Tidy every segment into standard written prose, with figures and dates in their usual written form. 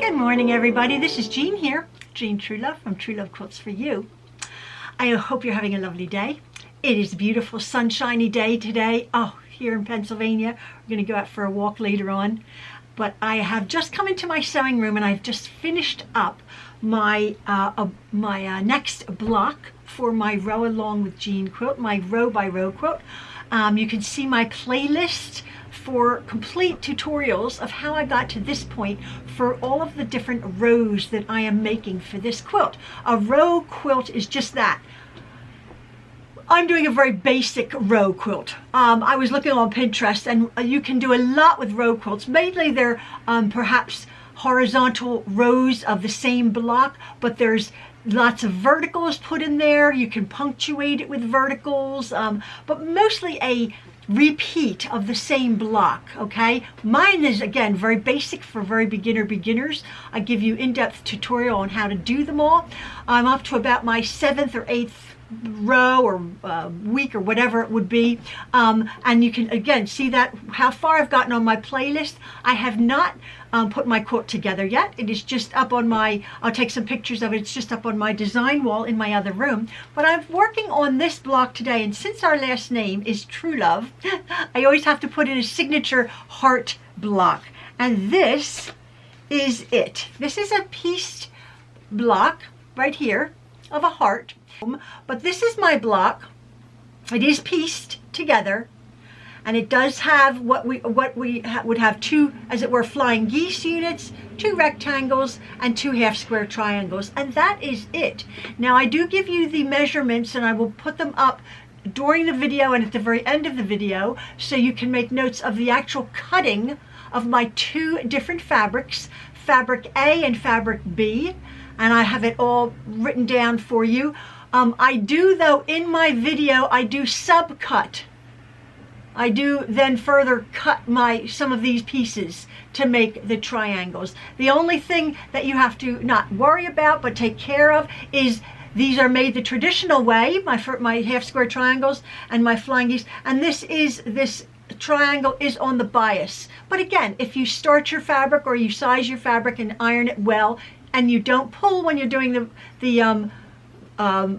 Good morning, everybody. This is Jean here, Jean Truelove from Truelove Quilts for You. I hope you're having a lovely day. It is a beautiful sunshiny day today. Oh, here in Pennsylvania. We're going to go out for a walk later on. But I have just come into my sewing room and I've just finished up my next block for my row along with Jean quilt, my row by row quilt. You can see my playlist for complete tutorials of how I got to this point for all of the different rows that I am making for this quilt. A row quilt is just that. I'm doing a very basic row quilt. I was looking on Pinterest and you can do a lot with row quilts. Mainly they're perhaps horizontal rows of the same block, but there's lots of verticals put in there. You can punctuate it with verticals, but mostly a repeat of the same block. Okay, mine is again very basic for very beginners. I give you in-depth tutorial on how to do them all. I'm up to about my 7th or 8th row or week or whatever it would be, and you can again see that how far I've gotten on my playlist. I have not put my quilt together yet. It is just up on my, I'll take some pictures of it. It's just up on my design wall in my other room. But I'm working on this block today, and since our last name is Truelove, I always have to put in a signature heart block. And this is it. This is a pieced block right here of a heart. But this is my block. It is pieced together. And it does have what we would have two, as it were, flying geese units, 2 rectangles, and 2 half square triangles. And that is it. Now I do give you the measurements and I will put them up during the video and at the very end of the video so you can make notes of the actual cutting of my 2 different fabrics, fabric A and fabric B. And I have it all written down for you. I do, though, in my video, I do subcut. I do then further cut some of these pieces to make the triangles. The only thing that you have to not worry about but take care of is these are made the traditional way, my half square triangles and my flying geese, and this triangle is on the bias. But again, if you start your fabric or you size your fabric and iron it well, and you don't pull when you're doing the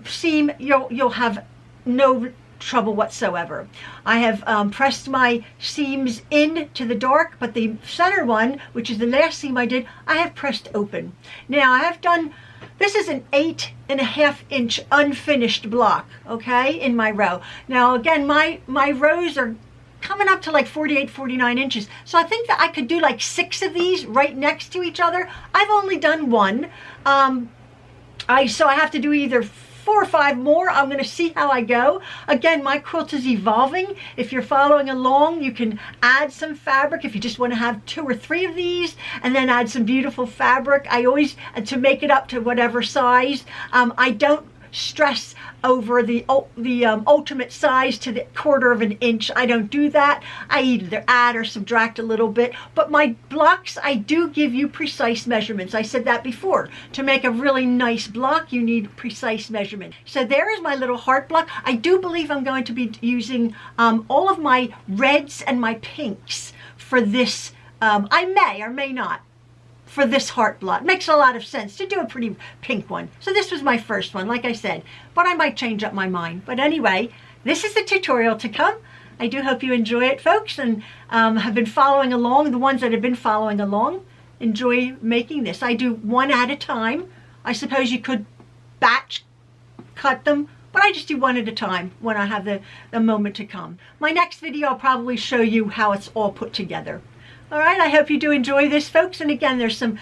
seam, you'll have no trouble whatsoever. I have pressed my seams into the dark, but the center one, which is the last seam I did, I have pressed open. Now I have done, this is an 8.5 inch unfinished block, okay, in my row. Now again, my rows are coming up to like 48, 49 inches. So I think that I could do like 6 of these right next to each other. I've only done 1. So I have to do either 4 or 5 more. I'm going to see how I go. Again, my quilt is evolving. If you're following along, you can add some fabric if you just want to have 2 or 3 of these, and then add some beautiful fabric. I always, to make it up to whatever size, I don't stress over the ultimate size to the 1/4 of an inch. I don't do that. I either add or subtract a little bit, but my blocks, I do give you precise measurements. I said that before. To make a really nice block, you need precise measurement. So there is my little heart block. I do believe I'm going to be using all of my reds and my pinks for this. I may or may not for this heart block. Makes a lot of sense to do a pretty pink one. So this was my first one, like I said, but I might change up my mind. But anyway, this is the tutorial to come. I do hope you enjoy it, folks, and have been following along. The ones that have been following along enjoy making this. I do 1 at a time. I suppose you could batch cut them, but I just do 1 at a time when I have the moment to come. My next video, I'll probably show you how it's all put together. All right, I hope you do enjoy this, folks. And again, there's some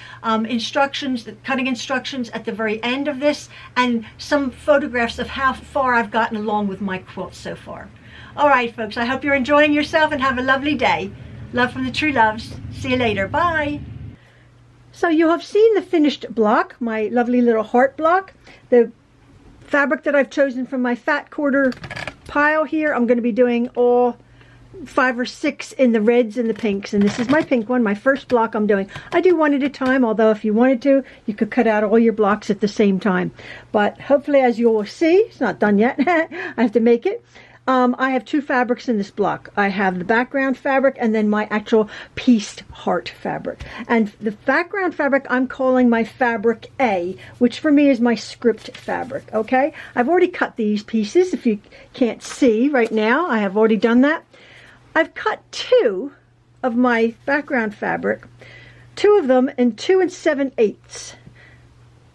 instructions, cutting instructions at the very end of this, and some photographs of how far I've gotten along with my quilt so far. All right, folks, I hope you're enjoying yourself and have a lovely day. Love from the Trueloves. See you later. Bye. So you have seen the finished block, my lovely little heart block. The fabric that I've chosen from my fat quarter pile here, I'm going to be doing all 5 or 6 in the reds and the pinks, and this is my pink one, my first block I'm doing. I do 1 at a time, although if you wanted to, you could cut out all your blocks at the same time. But hopefully, as you will see, it's not done yet. I have to make it. I have two fabrics in this block. I have the background fabric and then my actual pieced heart fabric. And the background fabric I'm calling my fabric A, which for me is my script fabric, okay? I've already cut these pieces. If you can't see right now, I have already done that. I've cut two of my background fabric, two of them in 2 7/8.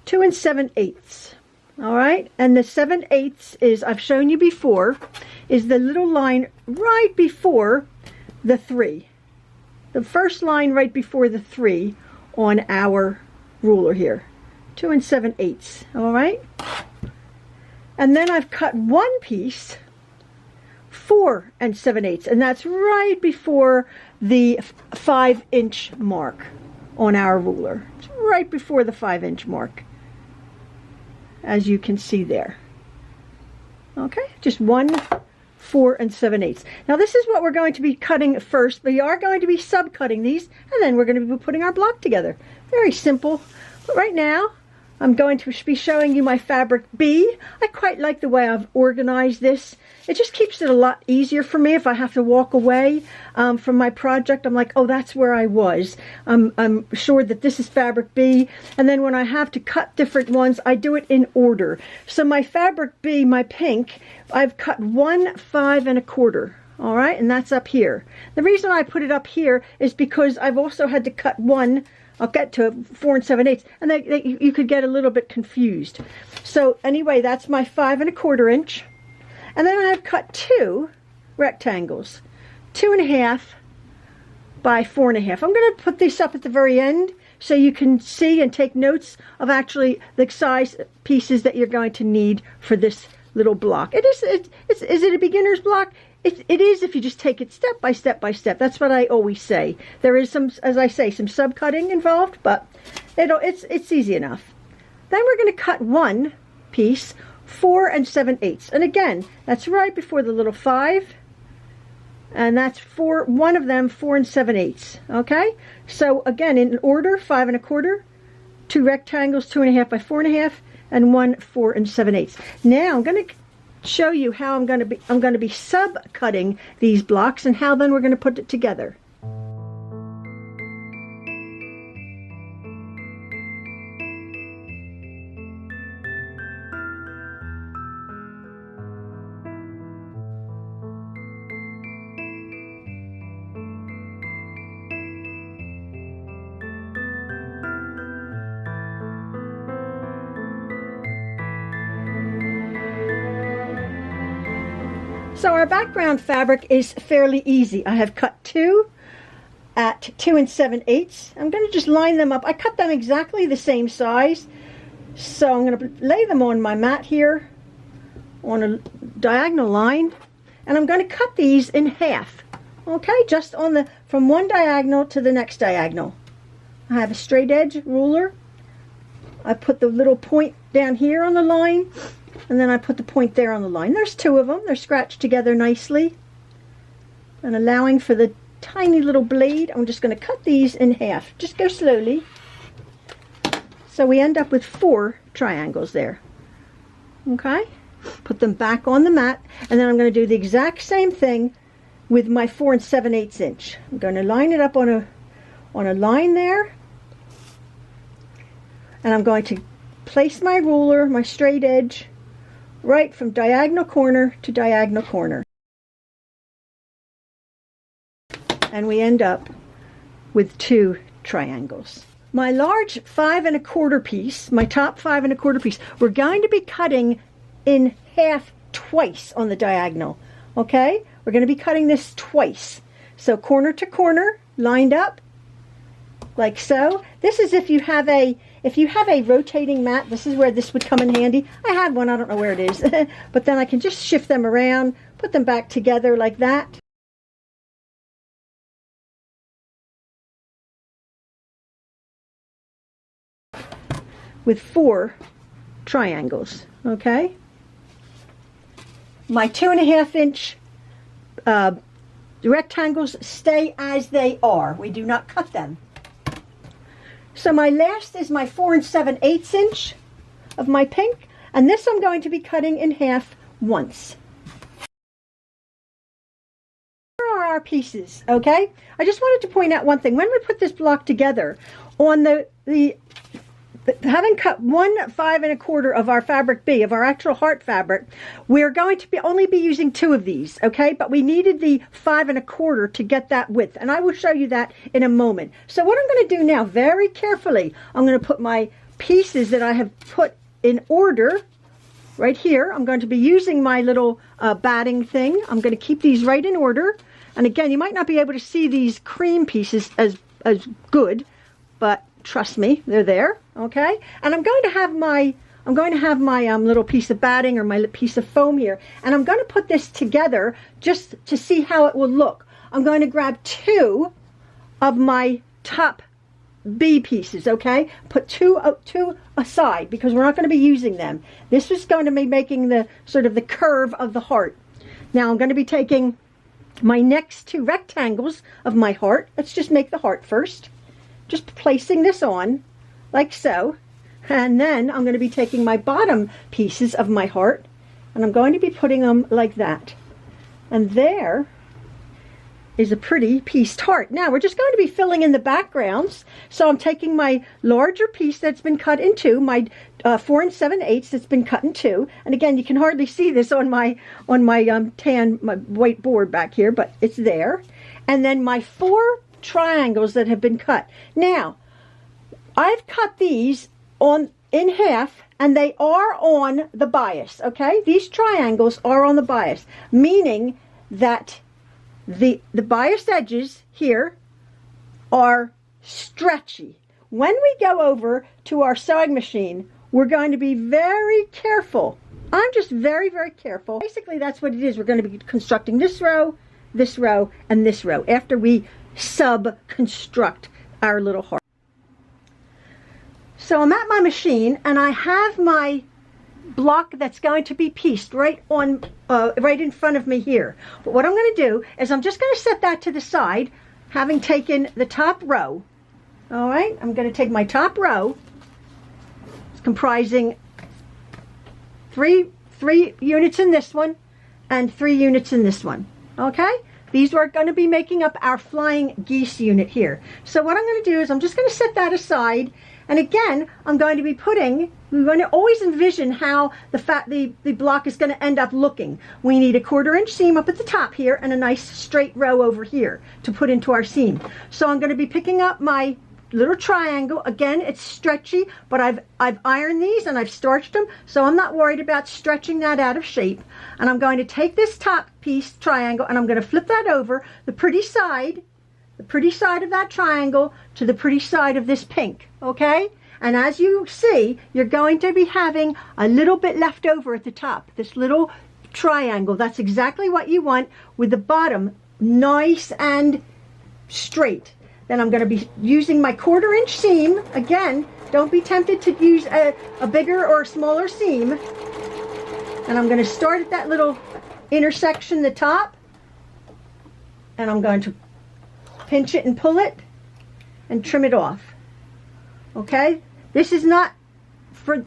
2 7/8. All right, and the 7/8 is, I've shown you before, is the little line right before the 3. The first line right before the 3 on our ruler here. 2 7/8, all right? And then I've cut one piece 4 7/8, and that's right before the 5-inch mark on our ruler. It's right before the 5-inch mark, as you can see there. Okay, just 1, 4 7/8. Now this is what we're going to be cutting first. We are going to be subcutting these, and then we're going to be putting our block together. Very simple. But right now, I'm going to be showing you my fabric B. I quite like the way I've organized this. It just keeps it a lot easier for me if I have to walk away from my project. I'm like, oh, that's where I was. I'm sure that this is fabric B. And then when I have to cut different ones, I do it in order. So my fabric B, my pink, I've cut 1 5 1/4. All right, and that's up here. The reason I put it up here is because I've also had to cut one. I'll get to 4 7/8, and you could get a little bit confused. So anyway, that's my 5 1/4 inch. And then I've cut two rectangles, 2 1/2 by 4 1/2. I'm going to put this up at the very end so you can see and take notes of actually the size pieces that you're going to need for this little block. Is it a beginner's block? It is if you just take it step by step by step. That's what I always say. There is some, as I say, some subcutting involved, but it's easy enough. Then we're going to cut one piece 4 7/8, and again, that's right before the little 5, and that's one of them 4 7/8. Okay, so again, in order, 5 1/4, two rectangles, 2 1/2 by 4 1/2, and 1 4 7/8. Now I'm going to show you how I'm going to be sub-cutting these blocks and how then we're going to put it together. So our background fabric is fairly easy. I have cut two at 2 7/8. I'm going to just line them up. I cut them exactly the same size. So I'm going to lay them on my mat here on a diagonal line. And I'm going to cut these in half. Okay, just from one diagonal to the next diagonal. I have a straight edge ruler. I put the little point down here on the line. And then I put the point there on the line. There's two of them. They're scratched together nicely. And allowing for the tiny little blade, I'm just going to cut these in half. Just go slowly. So we end up with 4 triangles there. Okay? Put them back on the mat. And then I'm going to do the exact same thing with my 4 7/8 inch. I'm going to line it up on a line there. And I'm going to place my ruler, my straight edge, right from diagonal corner to diagonal corner. And we end up with 2 triangles. My large 5 1/4 piece, my top 5 1/4 piece, we're going to be cutting in half twice on the diagonal. Okay? We're going to be cutting this twice. So corner to corner, lined up, like so. This is if you have a rotating mat, this is where this would come in handy. I have one, I don't know where it is. But then I can just shift them around, put them back together like that. With 4 triangles, okay? My 2 1/2 inch rectangles stay as they are. We do not cut them. So my last is my 4 7/8 inch of my pink, and this I'm going to be cutting in half once. our pieces, okay? I just wanted to point out one thing. When we put this block together, on having cut 1 5 1/4 of our fabric B, of our actual heart fabric, we're going to only be using 2 of these, okay? But we needed the 5 1/4 to get that width, and I will show you that in a moment. So what I'm going to do now, very carefully, I'm going to put my pieces that I have put in order right here. I'm going to be using my little batting thing. I'm going to keep these right in order. And again, you might not be able to see these cream pieces as good, but trust me, they're there, okay? And I'm going to have my little piece of batting or my piece of foam here, and I'm going to put this together just to see how it will look. I'm going to grab 2 of my top B pieces, okay? Put two aside because we're not going to be using them. This is going to be making the sort of the curve of the heart. Now I'm going to be taking my next 2 rectangles of my heart. Let's just make the heart first. Just placing this on like so, and then I'm going to be taking my bottom pieces of my heart and I'm going to be putting them like that, and there is a pretty pieced heart. Now we're just going to be filling in the backgrounds, so I'm taking my larger piece that's been cut in 2, my 4 7/8 that's been cut in 2, and again you can hardly see this on my white board back here, but it's there, and then my 4 triangles that have been cut. Now I've cut these in half, and they are on the bias, okay? These triangles are on the bias, meaning that the biased edges here are stretchy. When we go over to our sewing machine, we're going to be very careful. I'm just very, very careful. Basically, that's what it is. We're going to be constructing this row, and this row after we sub-construct our little heart. So I'm at my machine, and I have my block that's going to be pieced right in front of me here. But what I'm going to do is I'm just going to set that to the side, having taken the top row. All right, I'm going to take my top row. It's comprising 3 units in this one and 3 units in this one. Okay, these are going to be making up our flying geese unit here. So what I'm going to do is I'm just going to set that aside, and again I'm going to be we're going to always envision how the block is going to end up looking. We need a 1/4 inch seam up at the top here and a nice straight row over here to put into our seam. So I'm going to be picking up my little triangle. Again, it's stretchy, but I've ironed these and I've starched them, so I'm not worried about stretching that out of shape. And I'm going to take this top piece triangle and I'm going to flip that over the pretty side of that triangle to the pretty side of this pink, okay? And as you see, you're going to be having a little bit left over at the top, this little triangle. That's exactly what you want, with the bottom nice and straight. Then I'm going to be using my 1/4 inch seam. Again, don't be tempted to use a bigger or a smaller seam. And I'm going to start at that little intersection, the top, and I'm going to pinch it and pull it and trim it off. Okay, this is not for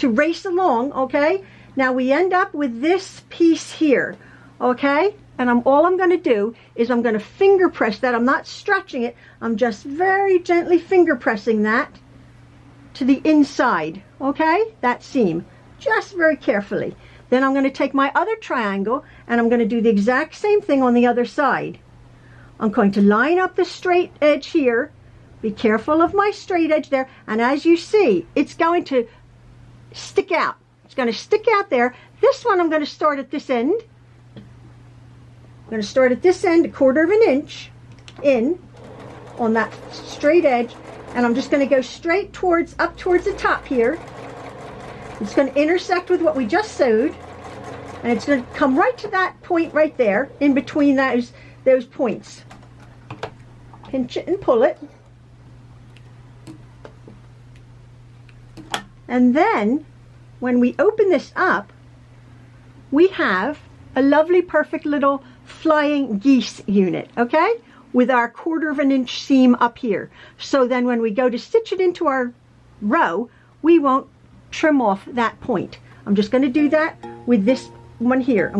to race along. Okay, now we end up with this piece here. Okay, and all I'm going to do is I'm going to finger press that. I'm not stretching it, I'm just very gently finger pressing that to the inside, okay, that seam, just very carefully. Then I'm going to take my other triangle and I'm going to do the exact same thing on the other side. I'm going to line up the straight edge here. Be careful of my straight edge there, and as you see, it's going to stick out. It's going to stick out there. This one I'm going to start at this end. I'm going to start at this end, a 1/4 inch in on that straight edge, and I'm just going to go straight up towards the top here. It's going to intersect with what we just sewed, and it's going to come right to that point right there, in between those points. Pinch it and pull it. And then, when we open this up, we have a lovely, perfect little flying geese unit, okay? With our 1/4 inch seam up here. So then when we go to stitch it into our row, we won't trim off that point. I'm just going to do that with this one here.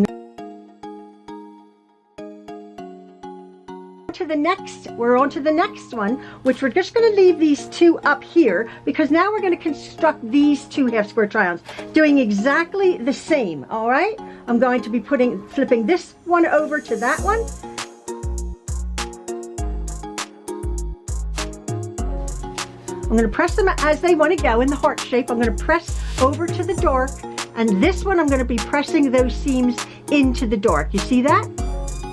We're on to the next one, which we're just going to leave these two up here because now we're going to construct these two half square triangles, doing exactly the same. All right, I'm going to be flipping this one over to that one. I'm going to press them as they want to go in the heart shape. I'm going to press over to the dark, and this one I'm going to be pressing those seams into the dark. You see that?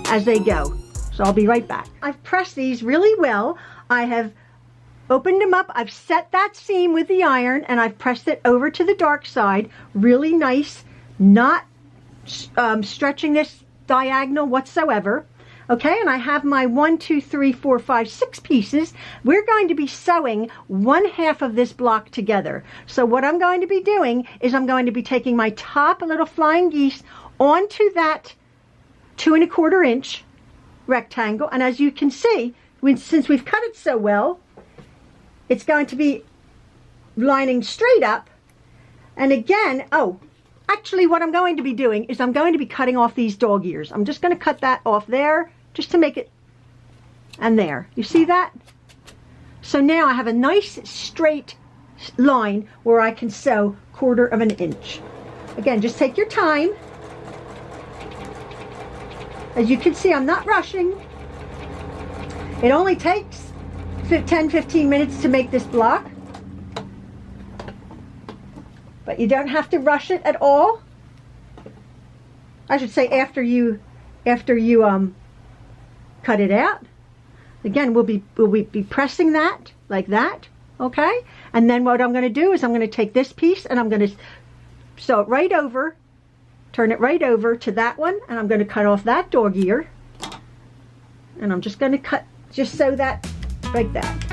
As they go. So I'll be right back. I've pressed these really well. I have opened them up. I've set that seam with the iron, and I've pressed it over to the dark side. Really nice, not stretching this diagonal whatsoever. Okay, and I have my 1, 2, 3, 4, 5, 6 pieces. We're going to be sewing 1/2 of this block together. So what I'm going to be doing is I'm going to be taking my top little flying geese onto that 2 1/4 inch rectangle, and as you can see, since we've cut it so well, it's going to be lining straight up. And again, actually what I'm going to be doing is I'm going to be cutting off these dog ears. I'm just going to cut that off there just to make it, and there, you see that? So now I have a nice straight line where I can sew 1/4 inch. Again, just take your time. As you can see, I'm not rushing. It only takes 10-15 minutes to make this block, but you don't have to rush it at all. I should say after you cut it out. Again, we'll be pressing that like that, okay? And then what I'm going to do is I'm going to take this piece and I'm going to sew it right over, turn it right over to that one, and I'm going to cut off that dog ear, and I'm just going to sew that like that.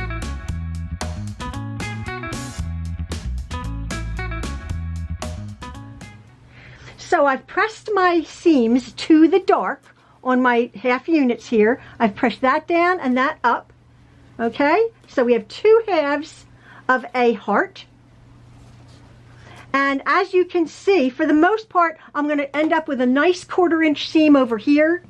So I've pressed my seams to the dark on my half units here. I've pressed that down and that up. Okay, so we have 2 halves of a heart. And as you can see, for the most part, I'm going to end up with a nice 1/4 inch seam over here.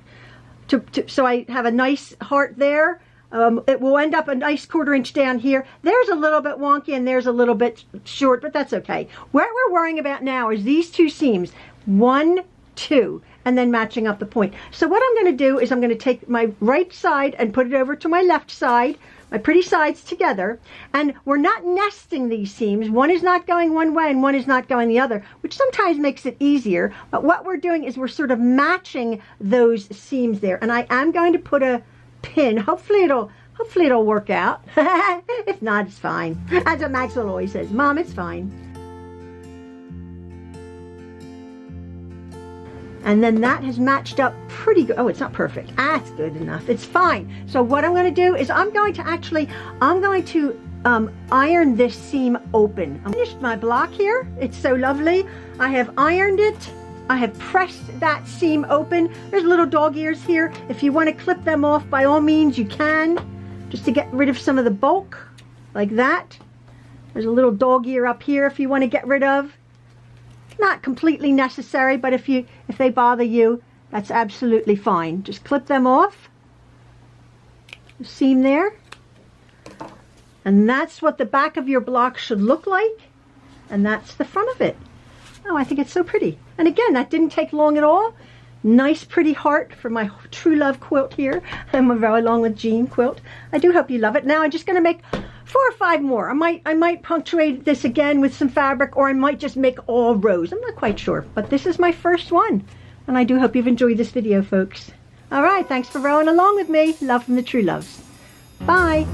So I have a nice heart there. It will end up a nice 1/4 inch down here. There's a little bit wonky and there's a little bit short, but that's okay. What we're worrying about now is these 2 seams, 1, 2, and then matching up the point. So what I'm going to do is I'm going to take my right side and put it over to my left side, my pretty sides together, and we're not nesting these seams. One is not going one way and one is not going the other, which sometimes makes it easier, but what we're doing is we're sort of matching those seams there, and I am going to put a pin. Hopefully it'll work out. If not, it's fine. As what Maxwell always says, Mom, it's fine. And then that has matched up pretty good. Oh, it's not perfect. That's good enough. It's fine. So what I'm going to do is I'm going to iron this seam open. I finished my block here. It's so lovely. I have ironed it. I have pressed that seam open. There's little dog ears here. If you want to clip them off, by all means you can, just to get rid of some of the bulk, like that. There's a little dog ear up here if you want to get rid of. Not completely necessary, but if they bother you, that's absolutely fine. Just clip them off. The seam there. And that's what the back of your block should look like. And that's the front of it. Oh, I think it's so pretty. And again, that didn't take long at all. Nice pretty heart for my Truelove quilt here. I'm along with Jean quilt. I do hope you love it. Now I'm just going to make 4 or 5 more. I might punctuate this again with some fabric, or I might just make all rows. I'm not quite sure, but this is my first one. And I do hope you've enjoyed this video, folks. All right, thanks for rowing along with me. Love from the Trueloves. Bye.